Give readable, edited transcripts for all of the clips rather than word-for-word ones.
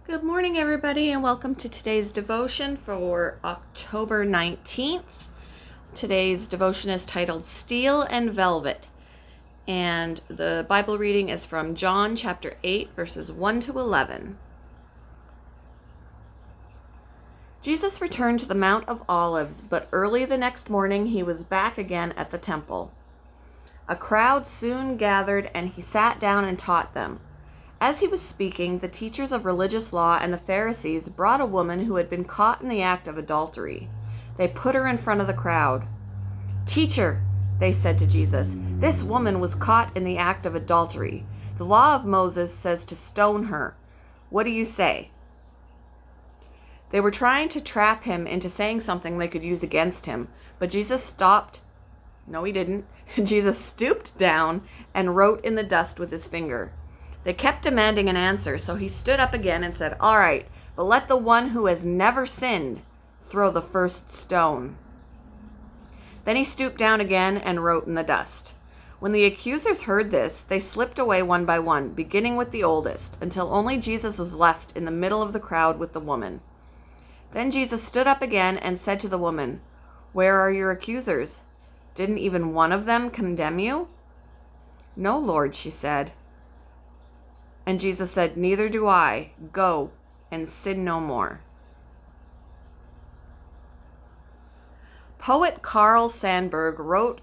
Good morning, everybody, and welcome to today's devotion for October 19th. Today's devotion is titled Steel and Velvet, and the Bible reading is from John chapter 8, verses 1 to 11. Jesus returned to the Mount of Olives, but early the next morning he was back again at the temple. A crowd soon gathered, and he sat down and taught them. As he was speaking, the teachers of religious law and the Pharisees brought a woman who had been caught in the act of adultery. They put her in front of the crowd. "Teacher," they said to Jesus, "this woman was caught in the act of adultery. The law of Moses says to stone her. What do you say?" They were trying to trap him into saying something they could use against him, but Jesus stopped. No, he didn't. Jesus stooped down and wrote in the dust with his finger. They kept demanding an answer, so he stood up again and said, "All right, but let the one who has never sinned throw the first stone." Then he stooped down again and wrote in the dust. When the accusers heard this, they slipped away one by one, beginning with the oldest, until only Jesus was left in the middle of the crowd with the woman. Then Jesus stood up again and said to the woman, "Where are your accusers? Didn't even one of them condemn you?" "No, Lord," she said. And Jesus said, "Neither do I. Go and sin no more." Poet Carl Sandburg wrote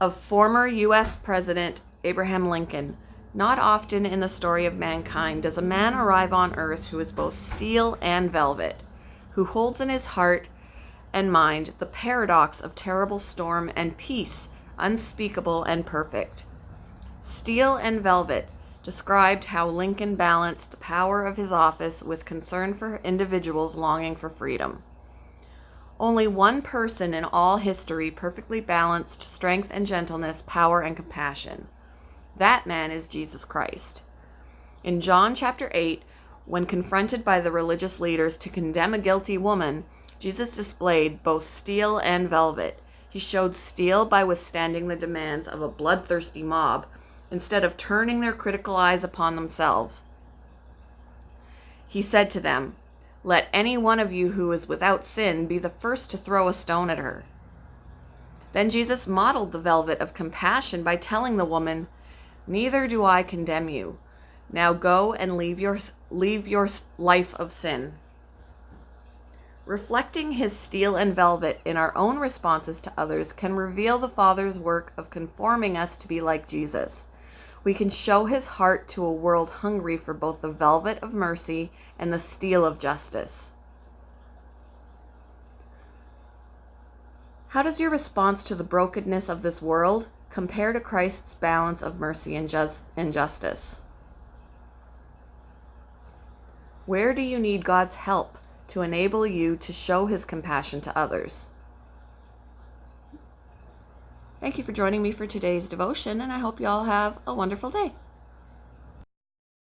of former U.S. President Abraham Lincoln, "Not often in the story of mankind does a man arrive on earth who is both steel and velvet, who holds in his heart and mind the paradox of terrible storm and peace unspeakable and perfect." Steel and velvet described how Lincoln balanced the power of his office with concern for individuals longing for freedom. Only one person in all history perfectly balanced strength and gentleness, power and compassion. That man is Jesus Christ. In John chapter 8, when confronted by the religious leaders to condemn a guilty woman, Jesus displayed both steel and velvet. He showed steel by withstanding the demands of a bloodthirsty mob, instead of turning their critical eyes upon themselves. He said to them, "Let any one of you who is without sin be the first to throw a stone at her." Then Jesus modeled the velvet of compassion by telling the woman, "Neither do I condemn you. Now go and leave your life of sin." Reflecting his steel and velvet in our own responses to others can reveal the Father's work of conforming us to be like Jesus. We can show his heart to a world hungry for both the velvet of mercy and the steel of justice. How does your response to the brokenness of this world compare to Christ's balance of mercy and justice? Where do you need God's help to enable you to show his compassion to others? Thank you for joining me for today's devotion, and I hope you all have a wonderful day.